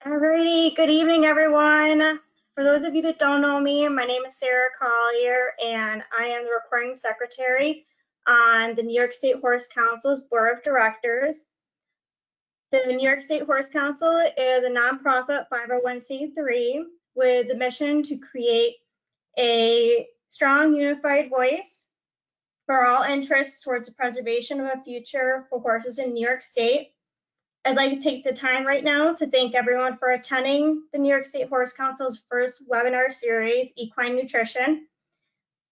Alrighty, good evening, everyone. For those of you that don't know me, my name is Sarah Collier, and I am the recording secretary on the New York State Horse Council's Board of Directors. The New York State Horse Council is a nonprofit 501c3 with the mission to create a strong, unified voice for all interests towards the preservation of a future for horses in New York State. I'd like to take the time right now to thank everyone for attending the New York State Horse Council's first webinar series, Equine Nutrition.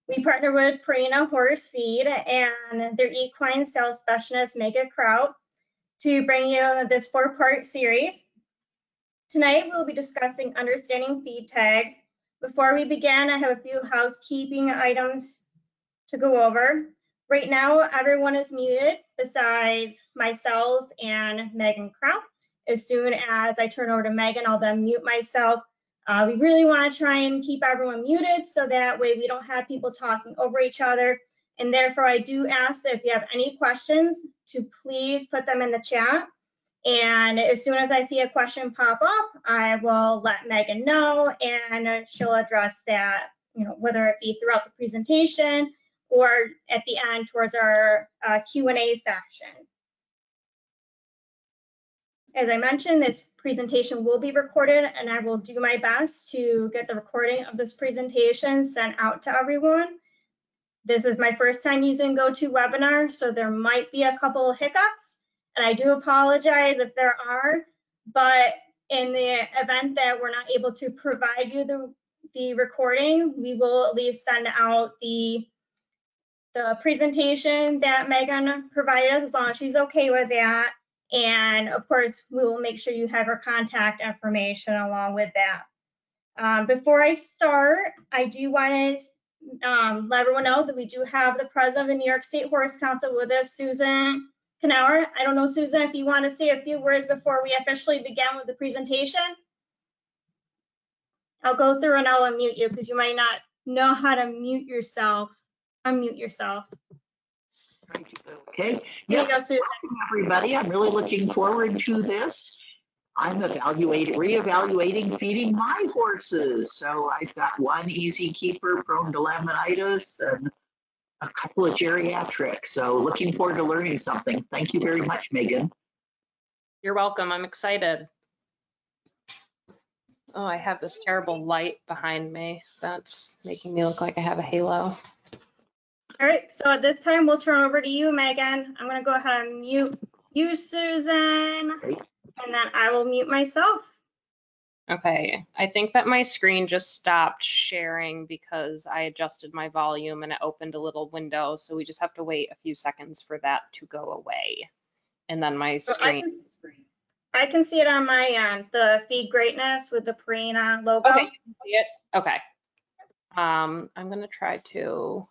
We partner with Purina Horse Feed and their equine sales specialist, Meghan Crout, to bring you this 4-part series. Tonight, we'll be discussing understanding feed tags. Before we begin, I have a few housekeeping items to go over. Right now, everyone is muted besides myself and Meghan Crout. As soon as I turn over to Meghan, I'll then mute myself. We really want to try and keep everyone muted so that way we don't have people talking over each other. And therefore, I do ask that if you have any questions, to please put them in the chat. And as soon as I see a question pop up, I will let Meghan know, and she'll address that, whether it be throughout the presentation or at the end towards our Q&A section. As I mentioned, this presentation will be recorded, and I will do my best to get the recording of this presentation sent out to everyone. This is my first time using GoToWebinar, so there might be a couple of hiccups, and I do apologize if there are, but in the event that we're not able to provide you the recording, we will at least send out the presentation that Meghan provided us, as long as she's okay with that. And of course, we will make sure you have her contact information along with that. Before I start, I do want to let everyone know that we do have the president of the New York State Horse Council with us, Susan Knauer. I don't know, Susan, if you want to say a few words before we officially begin with the presentation. I'll go through and I'll unmute you because you might not know how to mute yourself. Unmute yourself. Okay. Here you go, Susan. Welcome, everybody. I'm really looking forward to this. I'm reevaluating feeding my horses. So I've got one easy keeper prone to laminitis and a couple of geriatrics. So looking forward to learning something. Thank you very much, Meghan. You're welcome. I'm excited. Oh, I have this terrible light behind me. That's making me look like I have a halo. All right, so at this time, we'll turn over to you, Meghan. I'm gonna go ahead and mute you, Susan, Great. and then I will mute myself. Okay, I think that my screen just stopped sharing because I adjusted my volume and it opened a little window. So we just have to wait a few seconds for that to go away. And then my screen. I can see it on my end, the Feed Greatness with the Purina logo. Okay, you can see it? Okay. I'm gonna try to,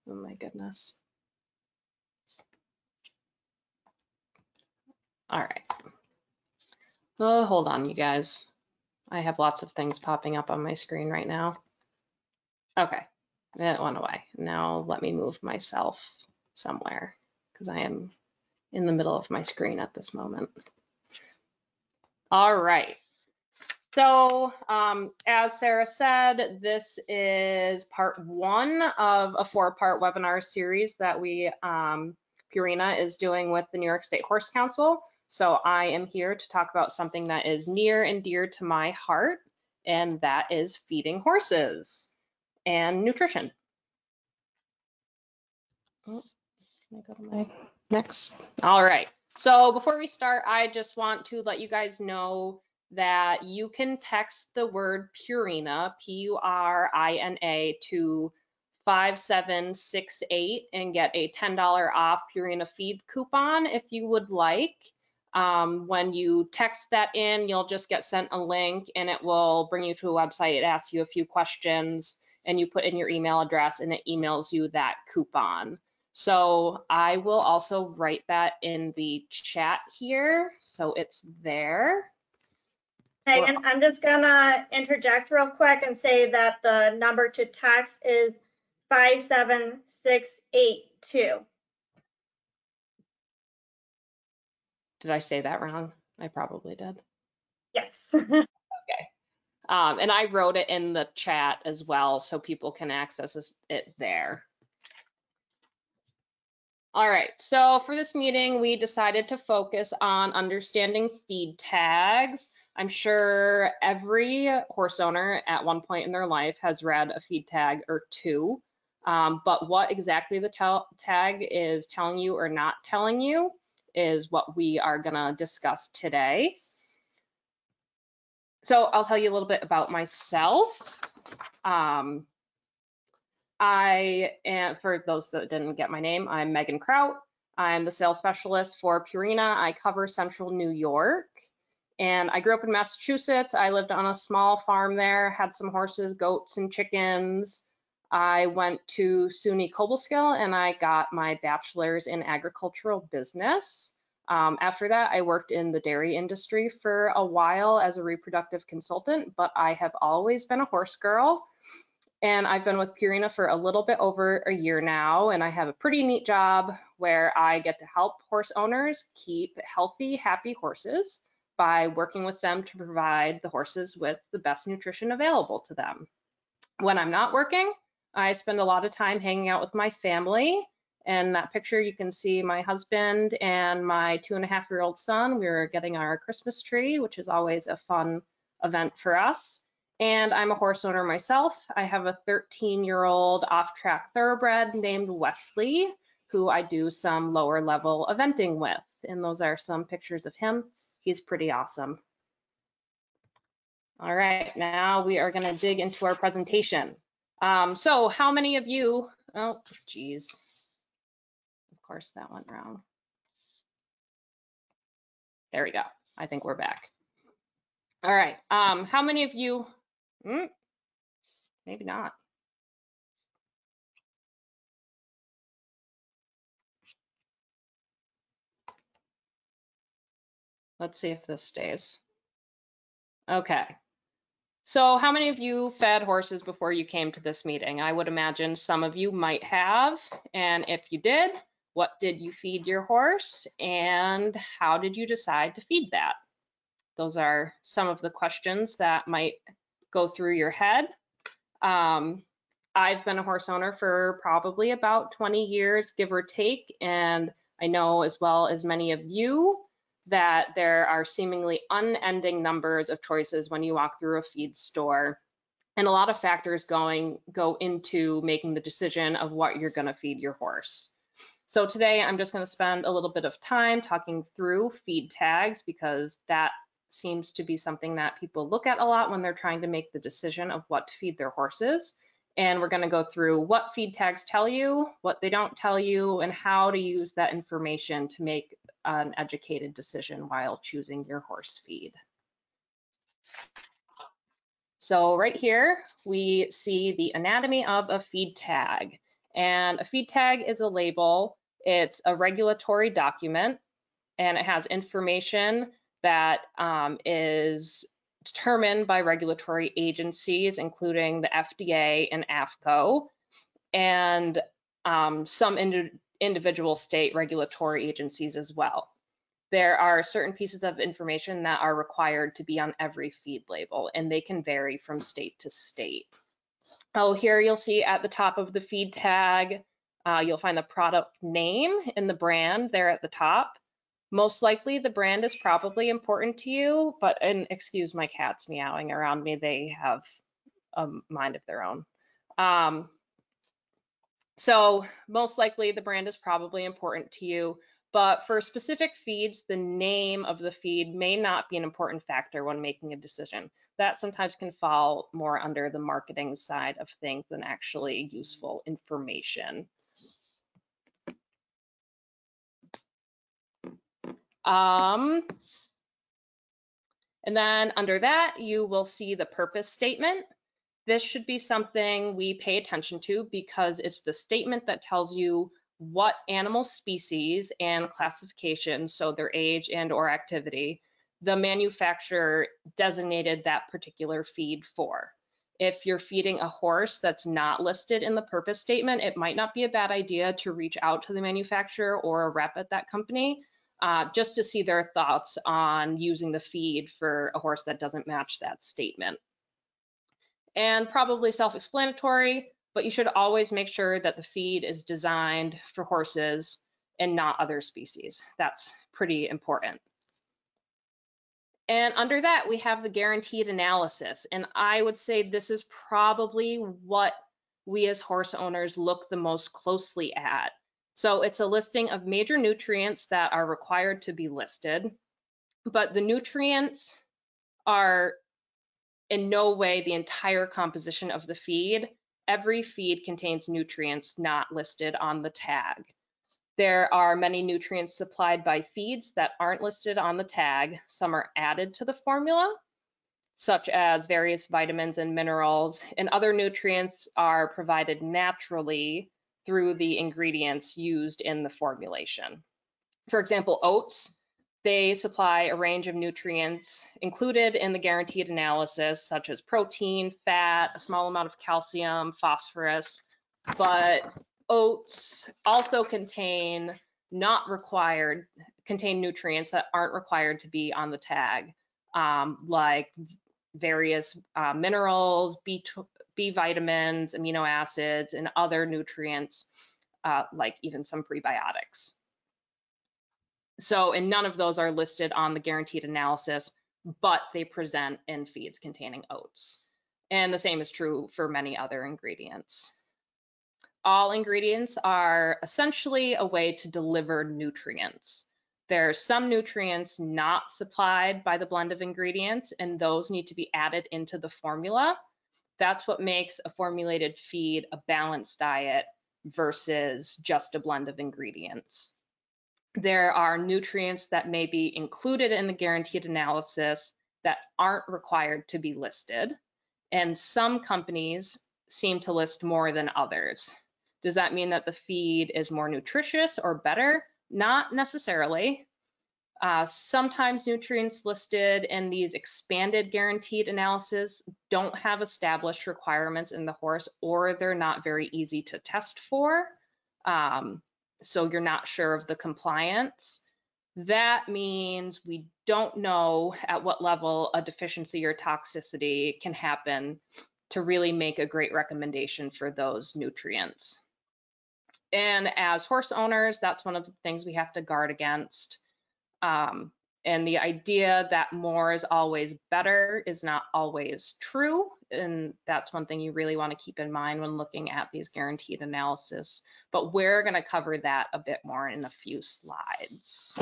oh my goodness. All right. Oh, hold on, you guys. I have lots of things popping up on my screen right now. Okay, that went away. Now let me move myself somewhere because I am in the middle of my screen at this moment. All right. So as Sarah said, this is part 1 of a 4-part webinar series that we, Purina is doing with the New York State Horse Council. So I am here to talk about something that is near and dear to my heart, and that is feeding horses and nutrition. Oh, can I go to my next? All right. So before we start, I just want to let you guys know that you can text the word Purina, P-U-R-I-N-A, to 5768 and get a $10 off Purina feed coupon if you would like. When you text that in, you'll just get sent a link and it will bring you to a website. It asks you a few questions and you put in your email address and it emails you that coupon. So I will also write that in the chat here, so it's there. Meghan, I'm just gonna interject real quick and say that the number to text is 57682. Did I say that wrong? I probably did. Yes. And I wrote it in the chat as well, so people can access it there. All right, so for this meeting, we decided to focus on understanding feed tags. I'm sure every horse owner at one point in their life has read a feed tag or two, but what exactly the tag is telling you or not telling you is what we are gonna discuss today. So I'll tell you a little bit about myself. I am, for those that didn't get my name, I'm Meghan Crout. I'm the sales specialist for Purina. I cover central New York. And I grew up in Massachusetts. I lived on a small farm there, had some horses, goats, and chickens. I went to SUNY Cobleskill and I got my bachelor's in agricultural business. After that, I worked in the dairy industry for a while as a reproductive consultant, but I have always been a horse girl. And I've been with Purina for a little bit over a year now, and I have a pretty neat job where I get to help horse owners keep healthy, happy horses by working with them to provide the horses with the best nutrition available to them. When I'm not working, I spend a lot of time hanging out with my family. In that picture, you can see my husband and my 2.5-year-old son. We're getting our Christmas tree, which is always a fun event for us. And I'm a horse owner myself. I have a 13-year-old off-track thoroughbred named Wesley, who I do some lower level eventing with. And those are some pictures of him. He's pretty awesome. All right, now we are going to dig into our presentation. So how many of you, oh, geez, of course that went wrong. There we go. I think we're back. All right, how many of you, maybe not. Let's see if this stays. Okay. So how many of you fed horses before you came to this meeting? I would imagine some of you might have. And if you did, what did you feed your horse? And how did you decide to feed that? Those are some of the questions that might go through your head. I've been a horse owner for probably about 20 years, give or take. And I know as well as many of you that there are seemingly unending numbers of choices when you walk through a feed store. And a lot of factors go into making the decision of what you're going to feed your horse. So today I'm just going to spend a little bit of time talking through feed tags because that seems to be something that people look at a lot when they're trying to make the decision of what to feed their horses. And we're going to go through what feed tags tell you, what they don't tell you, and how to use that information to make an educated decision while choosing your horse feed. So right here, we see the anatomy of a feed tag. And a feed tag is a label. It's a regulatory document, and it has information that is determined by regulatory agencies, including the FDA and AAFCO, and some individual state regulatory agencies as well. There are certain pieces of information that are required to be on every feed label, and they can vary from state to state. Oh, here you'll see at the top of the feed tag, you'll find the product name and the brand there at the top. Most likely the brand is probably important to you, but, and excuse my cats meowing around me, they have a mind of their own. So most likely the brand is probably important to you, but for specific feeds, the name of the feed may not be an important factor when making a decision. That sometimes can fall more under the marketing side of things than actually useful information. And then under that, you will see the purpose statement. This should be something we pay attention to because it's the statement that tells you what animal species and classification, so their age and or activity, the manufacturer designated that particular feed for. If you're feeding a horse that's not listed in the purpose statement, it might not be a bad idea to reach out to the manufacturer or a rep at that company just to see their thoughts on using the feed for a horse that doesn't match that statement. And probably self-explanatory, but you should always make sure that the feed is designed for horses and not other species. That's pretty important. And under that, we have the guaranteed analysis. And I would say this is probably what we as horse owners look the most closely at. So it's a listing of major nutrients that are required to be listed, but the nutrients are in no way the entire composition of the feed. Every feed contains nutrients not listed on the tag. There are many nutrients supplied by feeds that aren't listed on the tag. Some are added to the formula, such as various vitamins and minerals, and other nutrients are provided naturally through the ingredients used in the formulation. For example, oats, they supply a range of nutrients included in the guaranteed analysis, such as protein, fat, a small amount of calcium, phosphorus, but oats also contain nutrients that aren't required to be on the tag, like various minerals, B vitamins, amino acids, and other nutrients, like even some prebiotics. So, and none of those are listed on the guaranteed analysis, but they present in feeds containing oats. And the same is true for many other ingredients. All ingredients are essentially a way to deliver nutrients. There are some nutrients not supplied by the blend of ingredients, and those need to be added into the formula. That's what makes a formulated feed a balanced diet versus just a blend of ingredients. There are nutrients that may be included in the guaranteed analysis that aren't required to be listed, and some companies seem to list more than others. Does that mean that the feed is more nutritious or better? Not necessarily. Sometimes nutrients listed in these expanded guaranteed analysis don't have established requirements in the horse, or they're not very easy to test for. So you're not sure of the compliance. That means we don't know at what level a deficiency or toxicity can happen to really make a great recommendation for those nutrients. And as horse owners, that's one of the things we have to guard against. And the idea that more is always better is not always true. And that's one thing you really want to keep in mind when looking at these guaranteed analysis. But we're going to cover that a bit more in a few slides.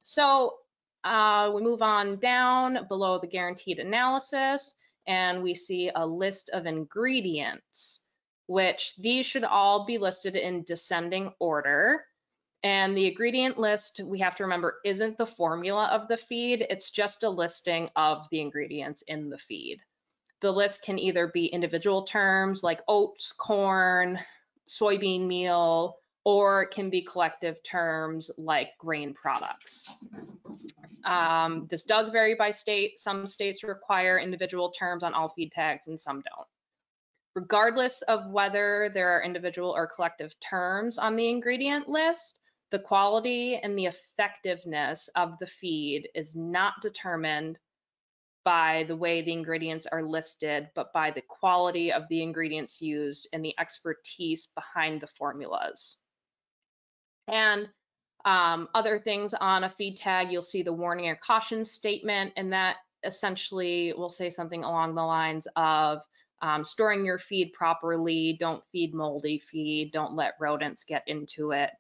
So we move on down below the guaranteed analysis, and we see a list of ingredients, which these should all be listed in descending order. And the ingredient list, we have to remember, isn't the formula of the feed, it's just a listing of the ingredients in the feed. The list can either be individual terms like oats, corn, soybean meal, or it can be collective terms like grain products. This does vary by state. Some states require individual terms on all feed tags and some don't. Regardless of whether there are individual or collective terms on the ingredient list, the quality and the effectiveness of the feed is not determined by the way the ingredients are listed, but by the quality of the ingredients used and the expertise behind the formulas. And other things on a feed tag, you'll see the warning or caution statement, and that essentially will say something along the lines of storing your feed properly, don't feed moldy feed, don't let rodents get into it.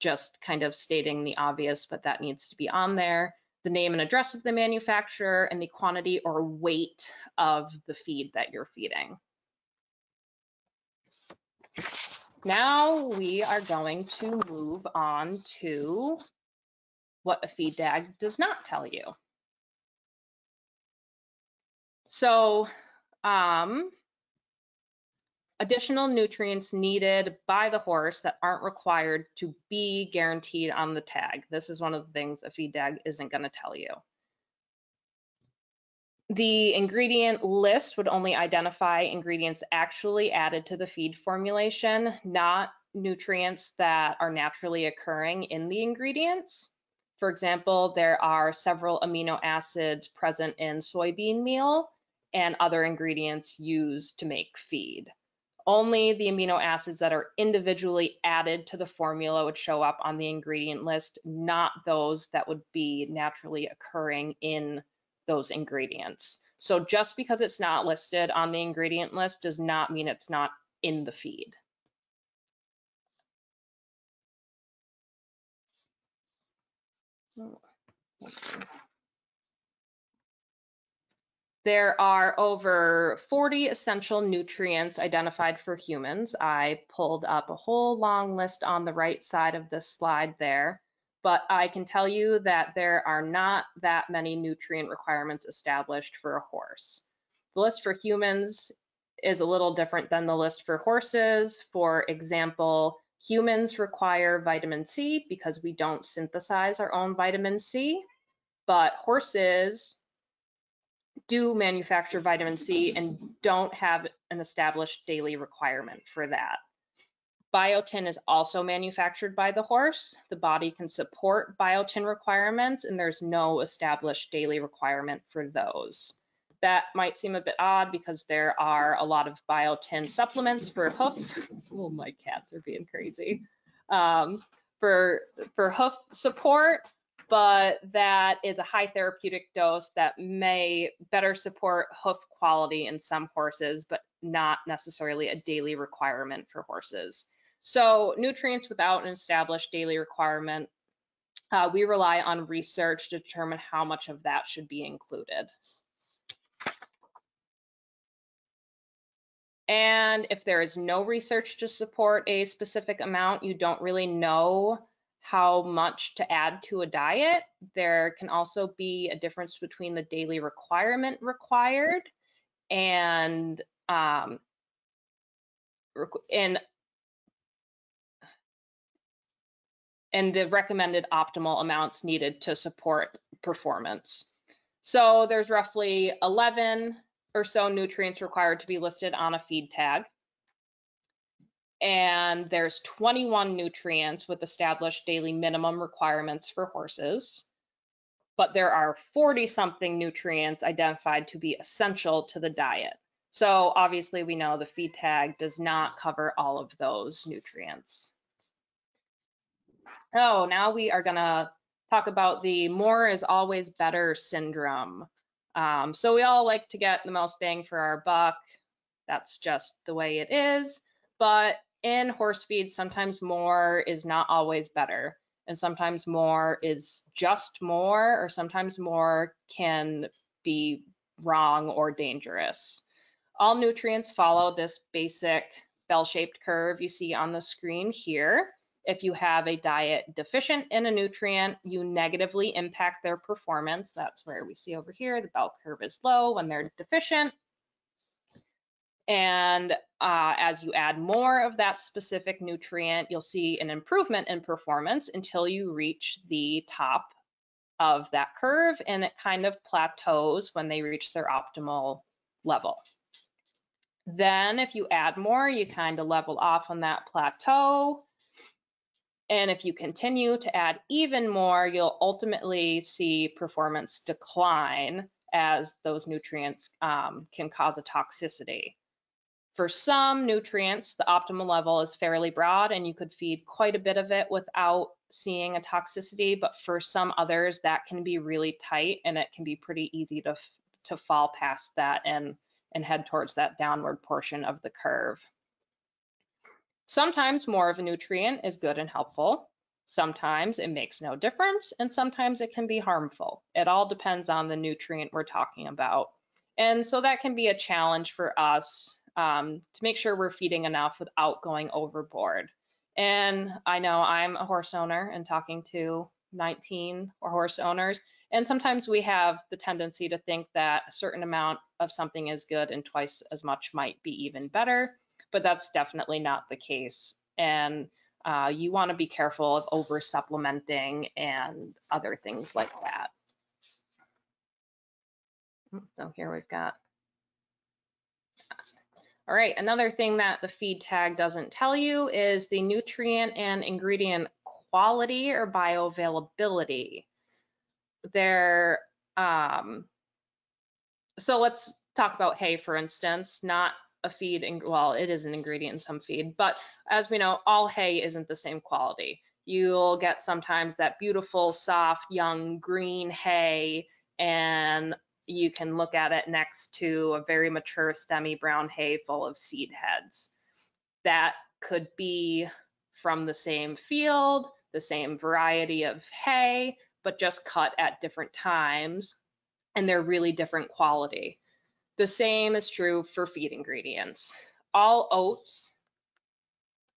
Just kind of stating the obvious, but that needs to be on there. The name and address of the manufacturer and the quantity or weight of the feed that you're feeding. Now we are going to move on to what a feed tag does not tell you. So, additional nutrients needed by the horse that aren't required to be guaranteed on the tag. This is one of the things a feed tag isn't going to tell you. The ingredient list would only identify ingredients actually added to the feed formulation, not nutrients that are naturally occurring in the ingredients. For example, there are several amino acids present in soybean meal and other ingredients used to make feed. Only the amino acids that are individually added to the formula would show up on the ingredient list, not those that would be naturally occurring in those ingredients. So just because it's not listed on the ingredient list does not mean it's not in the feed. There are over 40 essential nutrients identified for humans. I pulled up a whole long list on the right side of this slide there, but I can tell you that there are not that many nutrient requirements established for a horse. The list for humans is a little different than the list for horses. For example, humans require vitamin C because we don't synthesize our own vitamin C, but horses do manufacture vitamin C and don't have an established daily requirement for that. Biotin is also manufactured by the horse. The body can support biotin requirements, and there's no established daily requirement for those. That might seem a bit odd because there are a lot of biotin supplements for hoof. Oh, my cats are being crazy. For hoof support, but that is a high therapeutic dose that may better support hoof quality in some horses, but not necessarily a daily requirement for horses. So nutrients without an established daily requirement, we rely on research to determine how much of that should be included. And if there is no research to support a specific amount, you don't really know how much to add to a diet. There can also be a difference between the daily requirement required and the recommended optimal amounts needed to support performance. So there's roughly 11 or so nutrients required to be listed on a feed tag. And there's 21 nutrients with established daily minimum requirements for horses, but there are 40-something nutrients identified to be essential to the diet. So obviously we know the feed tag does not cover all of those nutrients. Oh, now we are gonna talk about the more is always better syndrome. So we all like to get the most bang for our buck. That's just the way it is. But in horse feed, sometimes more is not always better. And sometimes more is just more, or sometimes more can be wrong or dangerous. All nutrients follow this basic bell-shaped curve you see on the screen here. If you have a diet deficient in a nutrient, you negatively impact their performance. That's where we see over here, the bell curve is low when they're deficient. And as you add more of that specific nutrient, you'll see an improvement in performance until you reach the top of that curve, and it kind of plateaus when they reach their optimal level. Then if you add more, you kind of level off on that plateau. And if you continue to add even more, you'll ultimately see performance decline as those nutrients can cause a toxicity. For some nutrients, the optimal level is fairly broad and you could feed quite a bit of it without seeing a toxicity, but for some others that can be really tight and it can be pretty easy to fall past that and head towards that downward portion of the curve. Sometimes more of a nutrient is good and helpful. Sometimes it makes no difference, and sometimes it can be harmful. It all depends on the nutrient we're talking about. And so that can be a challenge for us to make sure we're feeding enough without going overboard. And I know I'm a horse owner and talking to 19 horse owners, and sometimes we have the tendency to think that a certain amount of something is good and twice as much might be even better, but that's definitely not the case. And you want to be careful of over supplementing and other things like that. So here we've got. All right, another thing that the feed tag doesn't tell you is the nutrient and ingredient quality or bioavailability. So let's talk about hay, for instance, not a feed, well, it is an ingredient in some feed, but as we know, all hay isn't the same quality. You'll get sometimes that beautiful, soft, young, green hay, and you can look at it next to a very mature, stemmy brown hay full of seed heads. That could be from the same field, the same variety of hay, but just cut at different times, and they're really different quality. The same is true for feed ingredients. All oats,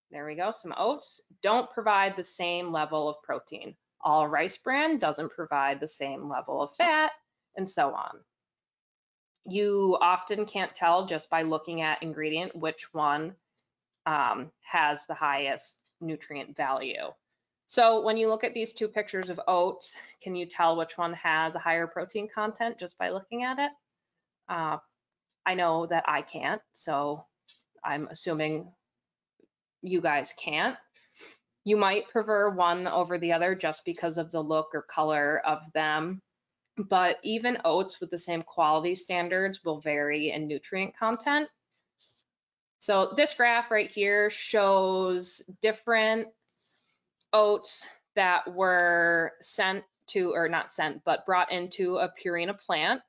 there we go, some oats, don't provide the same level of protein. All rice bran doesn't provide the same level of fat, and so on. You often can't tell just by looking at ingredient which one has the highest nutrient value. So when you look at these two pictures of oats, can you tell which one has a higher protein content just by looking at it? I know that I can't, so I'm assuming you guys can't. You might prefer one over the other just because of the look or color of them, but even oats with the same quality standards will vary in nutrient content. So this graph right here shows different oats that were sent to, or not sent, but brought into a Purina plant.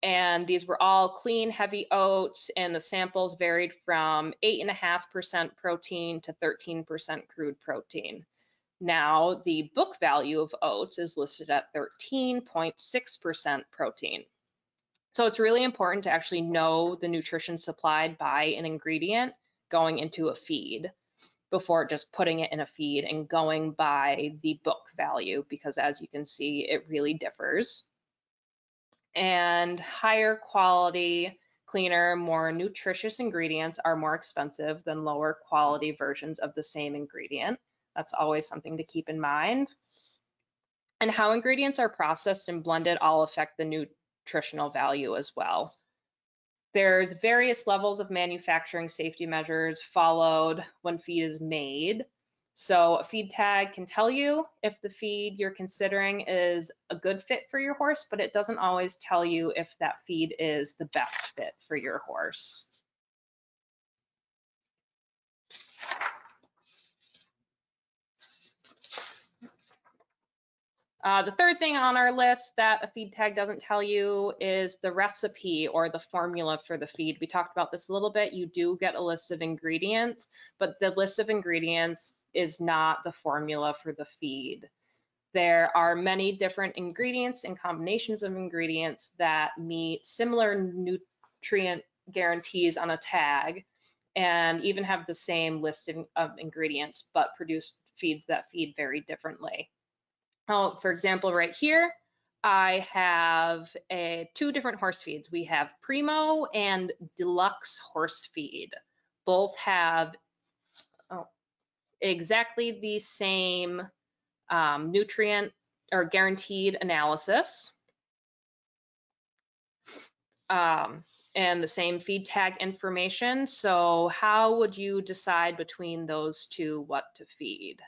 And these were all clean, heavy oats, and the samples varied from 8.5% protein to 13% crude protein. Now, the book value of oats is listed at 13.6% protein. So it's really important to actually know the nutrition supplied by an ingredient going into a feed before just putting it in a feed and going by the book value, because as you can see, it really differs. And higher quality, cleaner, more nutritious ingredients are more expensive than lower quality versions of the same ingredient. That's always something to keep in mind. And how ingredients are processed and blended all affect the nutritional value as well. There's various levels of manufacturing safety measures followed when feed is made. So a feed tag can tell you if the feed you're considering is a good fit for your horse, but it doesn't always tell you if that feed is the best fit for your horse. The third thing on our list that a feed tag doesn't tell you is the recipe or the formula for the feed. We talked about this a little bit. You do get a list of ingredients, but the list of ingredients is not the formula for the feed. There are many different ingredients and combinations of ingredients that meet similar nutrient guarantees on a tag and even have the same list of ingredients, but produce feeds that feed very differently. Oh, for example, right here, I have two different horse feeds. We have Primo and Deluxe horse feed. Both have exactly the same nutrient or guaranteed analysis and the same feed tag information. So how would you decide between those two what to feed?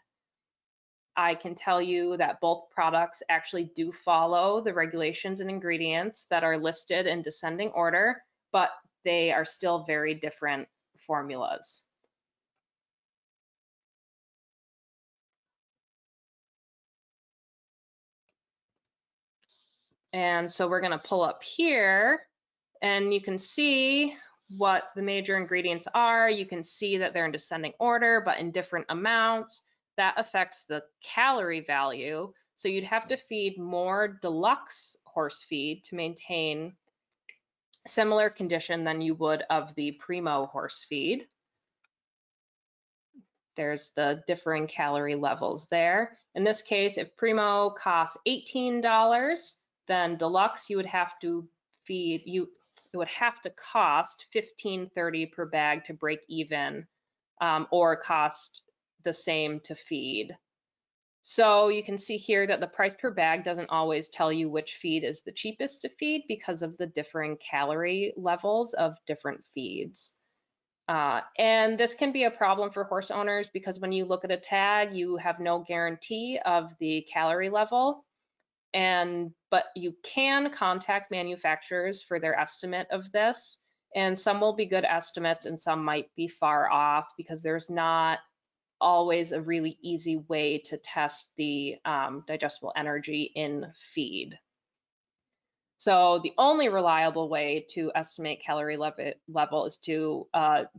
I can tell you that both products actually do follow the regulations and ingredients that are listed in descending order, but they are still very different formulas. And so we're going to pull up here and you can see what the major ingredients are. You can see that they're in descending order, but in different amounts. That affects the calorie value. So you'd have to feed more deluxe horse feed to maintain similar condition than you would of the Primo horse feed. There's the differing calorie levels there. In this case, if Primo costs $18, then deluxe you would have to feed, it would have to cost $15.30 per bag to break even, or cost the same to feed. So you can see here that the price per bag doesn't always tell you which feed is the cheapest to feed because of the differing calorie levels of different feeds. And this can be a problem for horse owners because when you look at a tag, you have no guarantee of the calorie level. But you can contact manufacturers for their estimate of this. And some will be good estimates and some might be far off because there's not always a really easy way to test the digestible energy in feed. So the only reliable way to estimate calorie level is to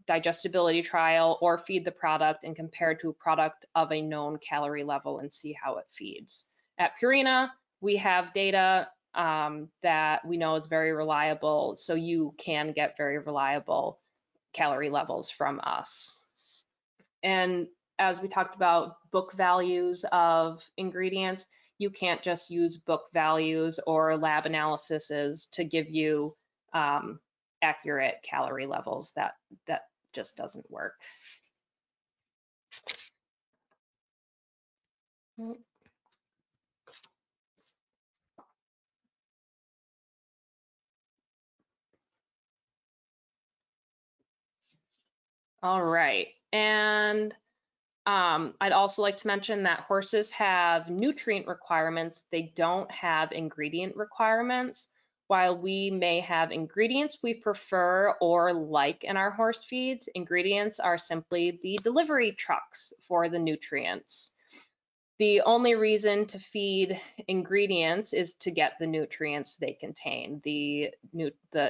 digestibility trial or feed the product and compare to a product of a known calorie level and see how it feeds. At Purina, we have data that we know is very reliable, so you can get very reliable calorie levels from us. And as we talked about book values of ingredients, you can't just use book values or lab analyses to give you accurate calorie levels. That just doesn't work. All right, and I'd also like to mention that horses have nutrient requirements. They don't have ingredient requirements. While we may have ingredients we prefer or like in our horse feeds, ingredients are simply the delivery trucks for the nutrients. The only reason to feed ingredients is to get the nutrients they contain. The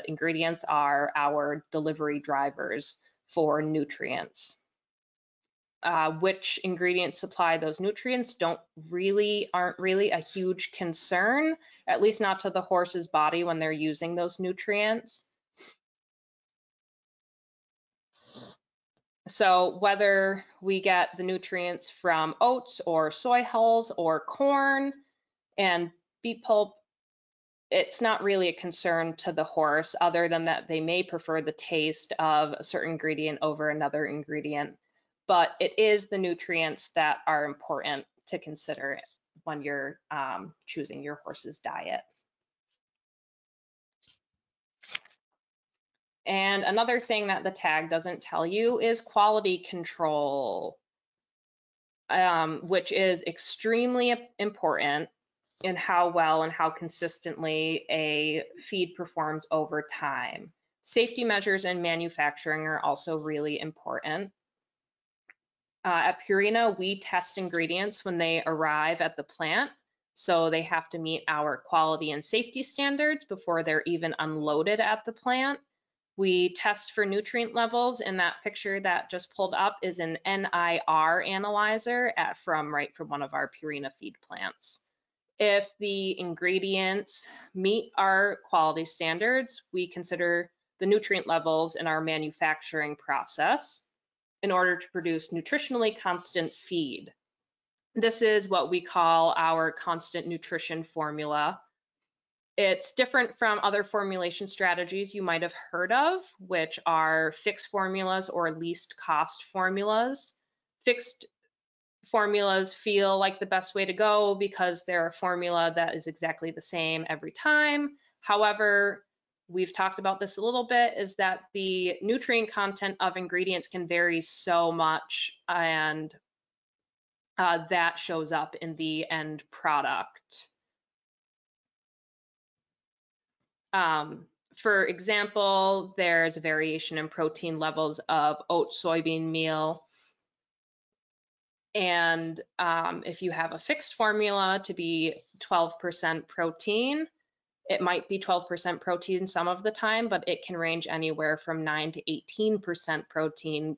ingredients are our delivery drivers for nutrients. Which ingredients supply those nutrients aren't really a huge concern, at least not to the horse's body when they're using those nutrients. So whether we get the nutrients from oats or soy hulls or corn and beet pulp, it's not really a concern to the horse other than that they may prefer the taste of a certain ingredient over another ingredient. But it is the nutrients that are important to consider when you're choosing your horse's diet. And another thing that the tag doesn't tell you is quality control, which is extremely important in how well and how consistently a feed performs over time. Safety measures in manufacturing are also really important. At Purina, we test ingredients when they arrive at the plant, so they have to meet our quality and safety standards before they're even unloaded at the plant. We test for nutrient levels, and that picture that just pulled up is an NIR analyzer from one of our Purina feed plants. If the ingredients meet our quality standards, we consider the nutrient levels in our manufacturing process in order to produce nutritionally constant feed. This is what we call our constant nutrition formula. It's different from other formulation strategies you might have heard of, which are fixed formulas or least cost formulas. Fixed formulas feel like the best way to go because they're a formula that is exactly the same every time. However, we've talked about this a little bit, is that the nutrient content of ingredients can vary so much, and that shows up in the end product. For example, there's a variation in protein levels of oat soybean meal. And if you have a fixed formula to be 12% protein, it might be 12% protein some of the time, but it can range anywhere from 9 to 18% protein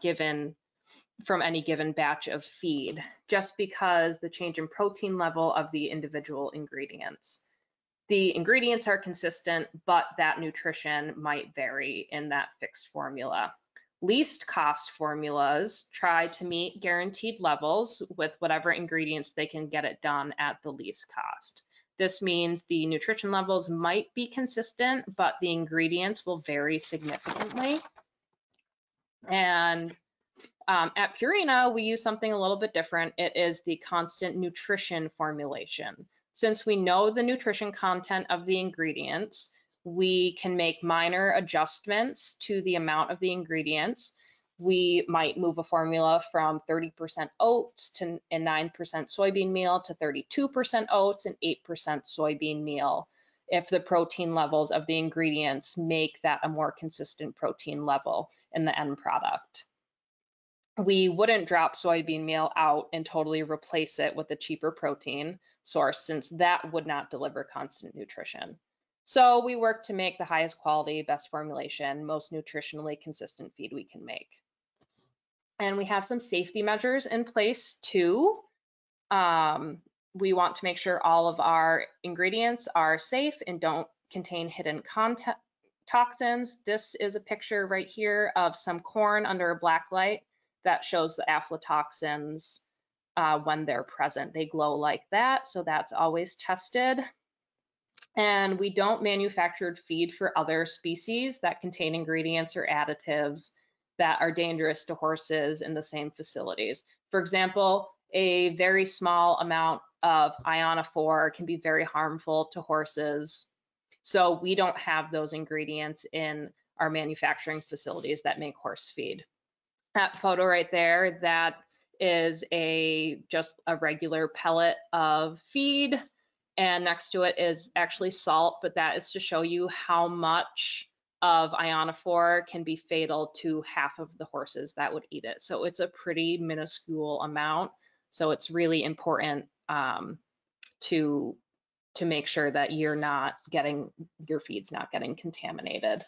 given from any given batch of feed, just because the change in protein level of the individual ingredients. The ingredients are consistent, but that nutrition might vary in that fixed formula. Least cost formulas try to meet guaranteed levels with whatever ingredients they can get it done at the least cost. This means the nutrition levels might be consistent, but the ingredients will vary significantly. And at Purina, we use something a little bit different. It is the constant nutrition formulation. Since we know the nutrition content of the ingredients, we can make minor adjustments to the amount of the ingredients. We might move a formula from 30% oats and 9% soybean meal to 32% oats and 8% soybean meal if the protein levels of the ingredients make that a more consistent protein level in the end product. We wouldn't drop soybean meal out and totally replace it with a cheaper protein source, since that would not deliver constant nutrition. So we work to make the highest quality, best formulation, most nutritionally consistent feed we can make. And we have some safety measures in place too. We want to make sure all of our ingredients are safe and don't contain hidden toxins. This is a picture right here of some corn under a black light that shows the aflatoxins when they're present. They glow like that, so that's always tested. And we don't manufacture feed for other species that contain ingredients or additives that are dangerous to horses in the same facilities. For example, a very small amount of ionophore can be very harmful to horses. So we don't have those ingredients in our manufacturing facilities that make horse feed. That photo right there, that is just a regular pellet of feed, and next to it is actually salt, but that is to show you how much of ionophore can be fatal to half of the horses that would eat it. So it's a pretty minuscule amount. So it's really important to make sure that your feed's not getting contaminated.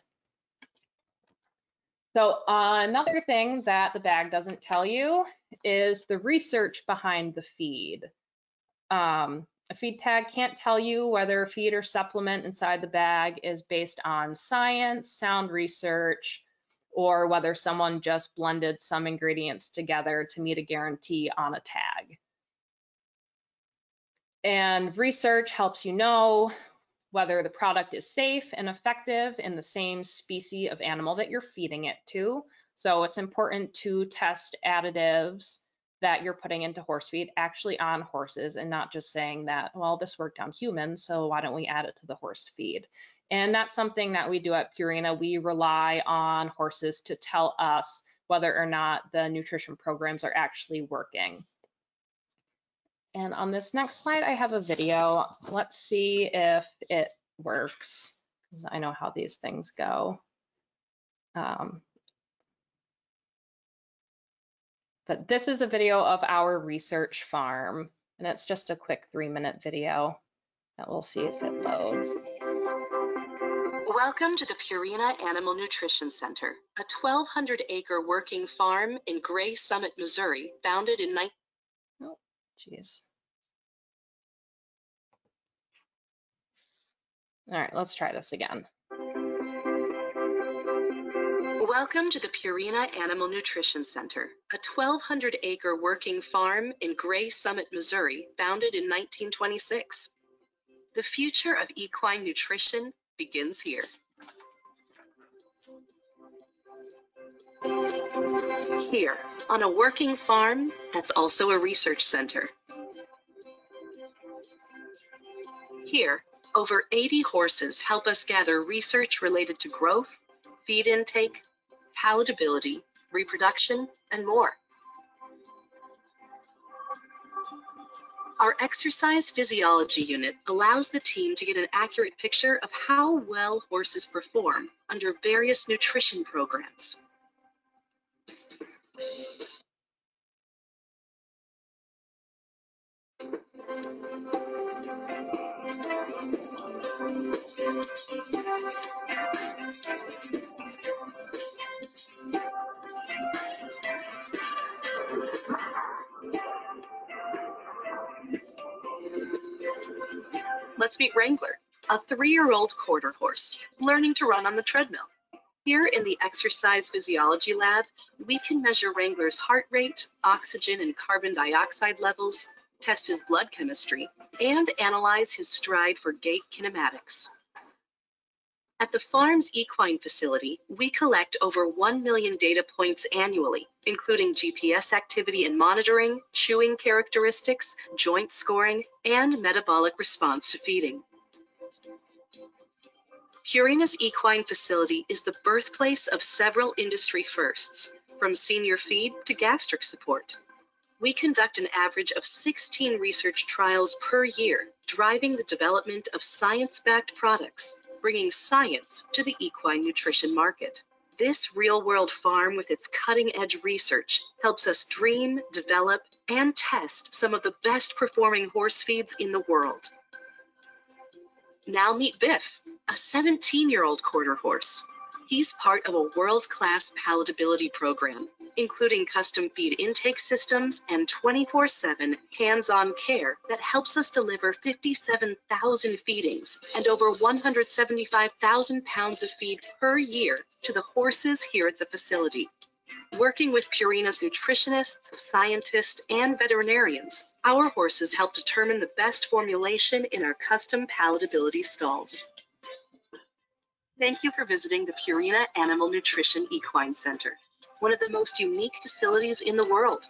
So another thing that the bag doesn't tell you is the research behind the feed. A feed tag can't tell you whether a feed or supplement inside the bag is based on science, sound research, or whether someone just blended some ingredients together to meet a guarantee on a tag. And research helps you know whether the product is safe and effective in the same species of animal that you're feeding it to. So it's important to test additives that you're putting into horse feed actually on horses, and not just saying that, well, this worked on humans, so why don't we add it to the horse feed? And that's something that we do at Purina. We rely on horses to tell us whether or not the nutrition programs are actually working. And on this next slide, I have a video. Let's see if it works, because I know how these things go. But this is a video of our research farm, and it's just a quick 3-minute video. And we'll see if it loads. Welcome to the Purina Animal Nutrition Center, a 1,200-acre working farm in Gray Summit, Missouri, founded in Oh, geez. All right, let's try this again. Welcome to the Purina Animal Nutrition Center, a 1,200-acre working farm in Gray Summit, Missouri, founded in 1926. The future of equine nutrition begins here. Here, on a working farm that's also a research center. Here, over 80 horses help us gather research related to growth, feed intake, palatability, reproduction, and more. Our exercise physiology unit allows the team to get an accurate picture of how well horses perform under various nutrition programs. Let's meet Wrangler, a 3-year-old quarter horse, learning to run on the treadmill. Here in the exercise physiology lab, we can measure Wrangler's heart rate, oxygen and carbon dioxide levels, test his blood chemistry, and analyze his stride for gait kinematics. At the farm's equine facility, we collect over 1 million data points annually, including GPS activity and monitoring, chewing characteristics, joint scoring, and metabolic response to feeding. Purina's equine facility is the birthplace of several industry firsts, from senior feed to gastric support. We conduct an average of 16 research trials per year, driving the development of science-backed products, bringing science to the equine nutrition market. This real-world farm with its cutting-edge research helps us dream, develop, and test some of the best-performing horse feeds in the world. Now meet Biff, a 17-year-old quarter horse. He's part of a world-class palatability program, including custom feed intake systems and 24/7 hands-on care that helps us deliver 57,000 feedings and over 175,000 pounds of feed per year to the horses here at the facility. Working with Purina's nutritionists, scientists, and veterinarians, our horses help determine the best formulation in our custom palatability stalls. Thank you for visiting the Purina Animal Nutrition Equine Center, one of the most unique facilities in the world,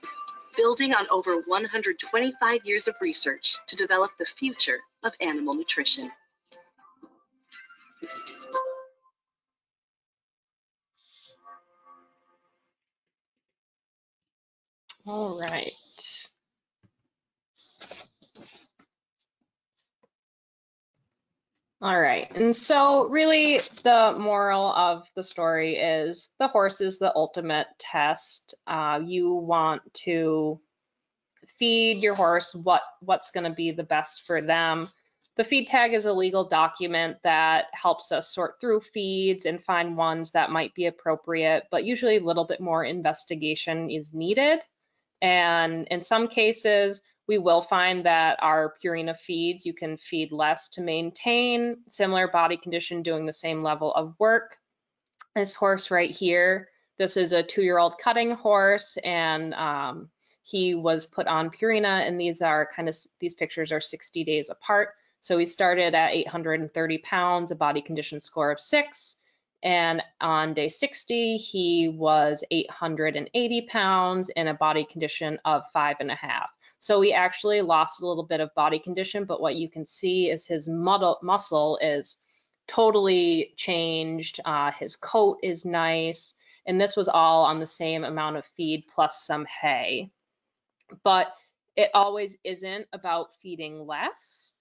building on over 125 years of research to develop the future of animal nutrition. All right. All right, and so really the moral of the story is the horse is the ultimate test. You want to feed your horse what's going to be the best for them. The feed tag is a legal document that helps us sort through feeds and find ones that might be appropriate, but usually a little bit more investigation is needed. And in some cases, we will find that our Purina feeds, you can feed less to maintain similar body condition doing the same level of work. This horse right here, this is a 2-year-old cutting horse, and he was put on Purina, and these pictures are 60 days apart. So he started at 830 pounds, a body condition score of 6. And on day 60, he was 880 pounds in a body condition of 5.5. So he actually lost a little bit of body condition, but what you can see is his muscle is totally changed. His coat is nice. And this was all on the same amount of feed plus some hay. But it always isn't about feeding less.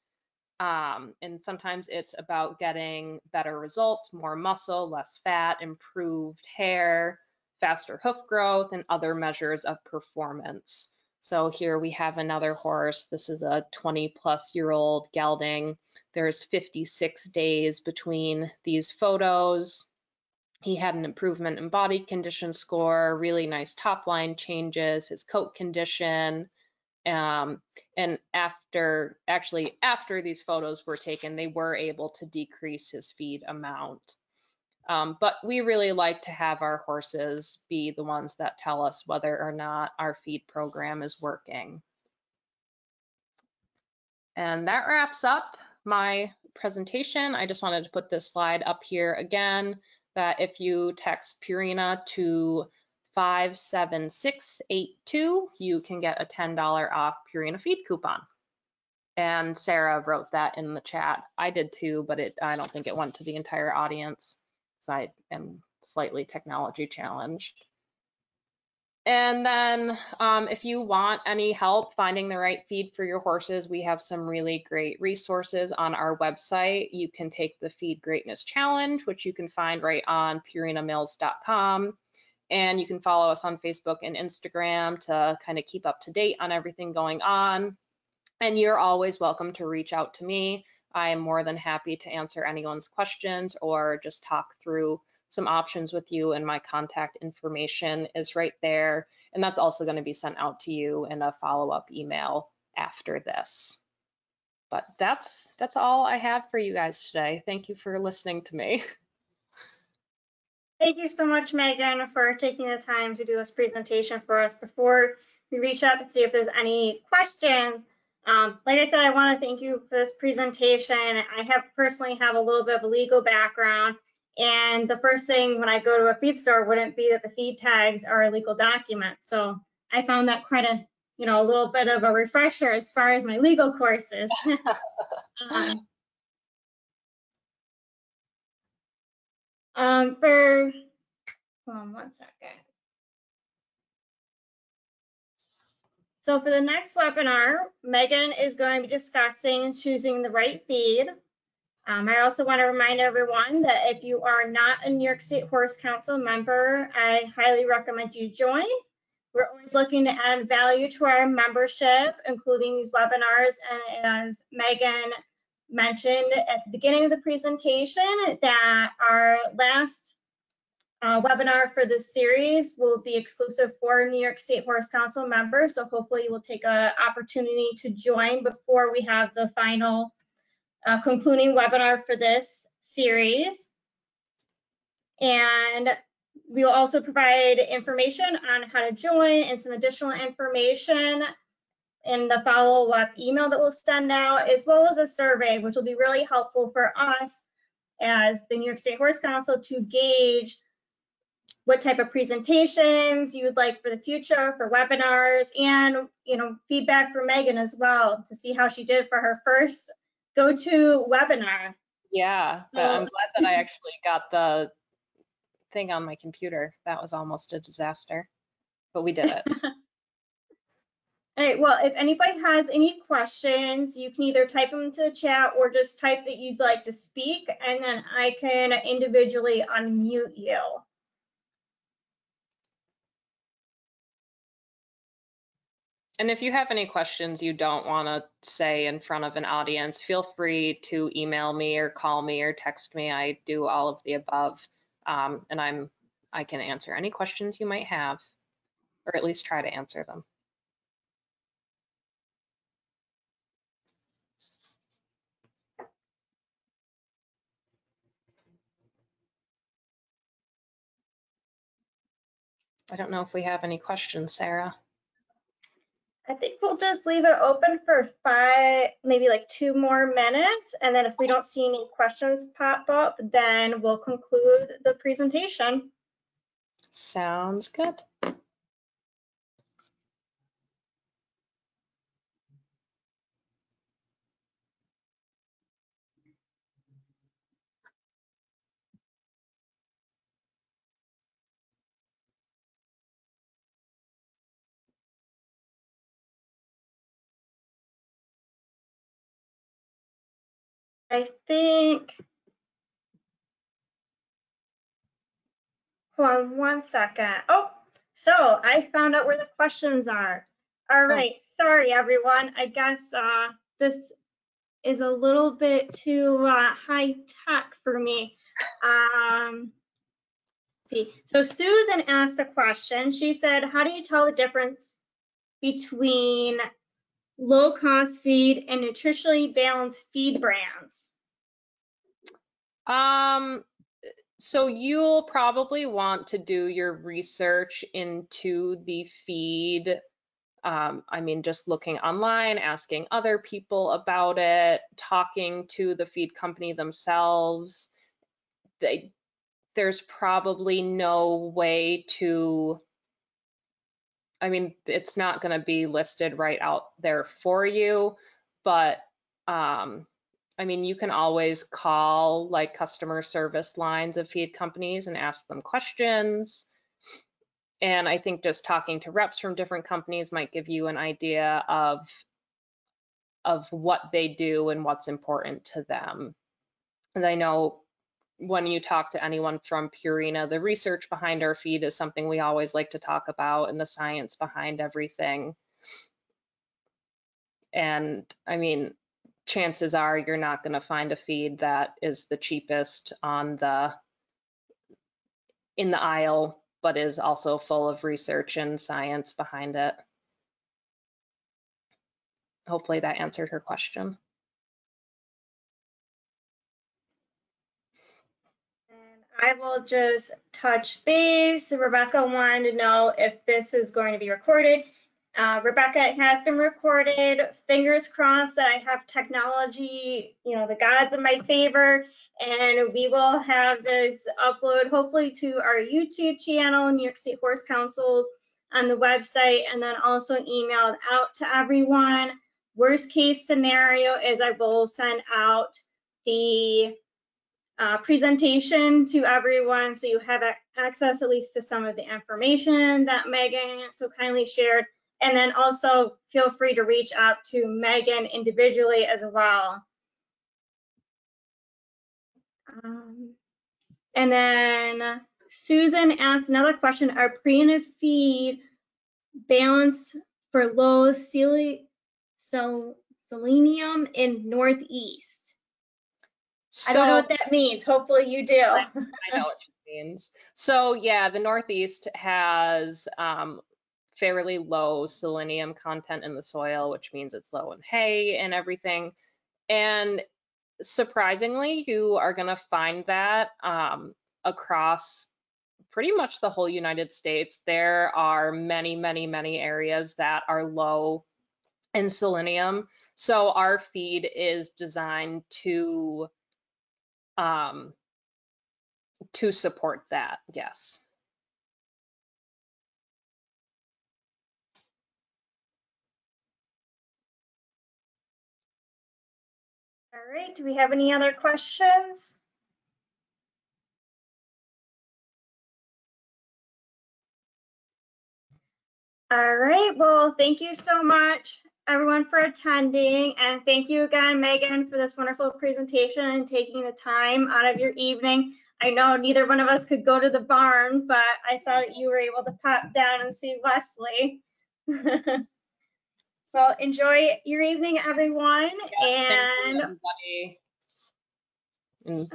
And sometimes it's about getting better results, more muscle, less fat, improved hair, faster hoof growth, and other measures of performance. So here we have another horse. This is a 20-plus-year-old gelding. There's 56 days between these photos. He had an improvement in body condition score, really nice top line changes, his coat condition. And after these photos were taken, they were able to decrease his feed amount. But we really like to have our horses be the ones that tell us whether or not our feed program is working. And that wraps up my presentation. I just wanted to put this slide up here again, that if you text Purina to 57682, you can get a $10 off Purina feed coupon. And Sarah wrote that in the chat. I did too, but I don't think it went to the entire audience because I am slightly technology challenged. And then if you want any help finding the right feed for your horses, we have some really great resources on our website. You can take the Feed Greatness Challenge, which you can find right on purinamills.com. And you can follow us on Facebook and Instagram to kind of keep up to date on everything going on. And you're always welcome to reach out to me. I am more than happy to answer anyone's questions or just talk through some options with you, and my contact information is right there. And that's also going to be sent out to you in a follow-up email after this. But that's all I have for you guys today. Thank you for listening to me. Thank you so much, Megan, for taking the time to do this presentation for us. Before we reach out to see if there's any questions, like I said, I want to thank you for this presentation. I personally have a little bit of a legal background, and the first thing when I go to a feed store wouldn't be that the feed tags are a legal document. So I found that quite a little bit of a refresher as far as my legal courses. Hold on one second. So for the next webinar, Megan is going to be discussing choosing the right feed. I also want to remind everyone that if you are not a New York State Horse Council member, I highly recommend you join. We're always looking to add value to our membership, including these webinars. And as Megan mentioned at the beginning of the presentation, that our last webinar for this series will be exclusive for New York State Horse Council members. So hopefully you will take an opportunity to join before we have the final concluding webinar for this series. And we will also provide information on how to join and some additional information in the follow-up email that we'll send out, as well as a survey, which will be really helpful for us as the New York State Horse Council to gauge what type of presentations you would like for the future, for webinars, and feedback from Megan as well to see how she did for her first go-to webinar. Yeah, So, I'm glad that I actually got the thing on my computer. That was almost a disaster, but we did it. All right, well, if anybody has any questions, you can either type them into the chat or just type that you'd like to speak, and then I can individually unmute you. And if you have any questions you don't want to say in front of an audience, feel free to email me or call me or text me. I do all of the above, and I can answer any questions you might have, or at least try to answer them. I don't know if we have any questions, Sarah. I think we'll just leave it open for maybe like 2 more minutes. And then if we don't see any questions pop up, then we'll conclude the presentation. Sounds good. I think, hold on one second. Oh, so I found out where the questions are. All right, sorry everyone. I guess this is a little bit too high tech for me. See, so Susan asked a question. She said, how do you tell the difference between low cost feed and nutritionally balanced feed brands? So you'll probably want to do your research into the feed. I mean, just looking online, asking other people about it, talking to the feed company themselves. There's probably no way to, I mean, it's not going to be listed right out there for you, but I mean, you can always call like customer service lines of feed companies and ask them questions. And I think just talking to reps from different companies might give you an idea of what they do and what's important to them. And I know when you talk to anyone from Purina, the research behind our feed is something we always like to talk about, and the science behind everything. And I mean, chances are you're not going to find a feed that is the cheapest in the aisle, but is also full of research and science behind it. Hopefully that answered her question. And I will just touch base. Rebecca wanted to know if this is going to be recorded. Rebecca, it has been recorded. Fingers crossed that I have technology, the gods in my favor, and we will have this upload hopefully to our YouTube channel, New York State Horse Councils, on the website, and then also emailed out to everyone. Worst case scenario is I will send out the presentation to everyone so you have access at least to some of the information that Meghan so kindly shared. And then also feel free to reach out to Meghan individually as well. And then Susan asked another question, are Purina feed balanced for low selenium in Northeast? I don't know what that means. Hopefully you do. I know what it means. So yeah, the Northeast has fairly low selenium content in the soil, which means it's low in hay and everything. And surprisingly, you are going to find that across pretty much the whole United States. There are many, many, many areas that are low in selenium. So our feed is designed to support that, yes. All right, do we have any other questions? All right, well, thank you so much, everyone, for attending. And thank you again, Meghan, for this wonderful presentation and taking the time out of your evening. I know neither one of us could go to the barn, but I saw that you were able to pop down and see Wesley. Well, enjoy your evening, everyone. Yeah, and thank you, everybody.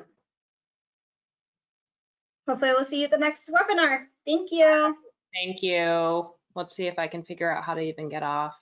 Hopefully we'll see you at the next webinar. Thank you. Thank you. Let's see if I can figure out how to even get off.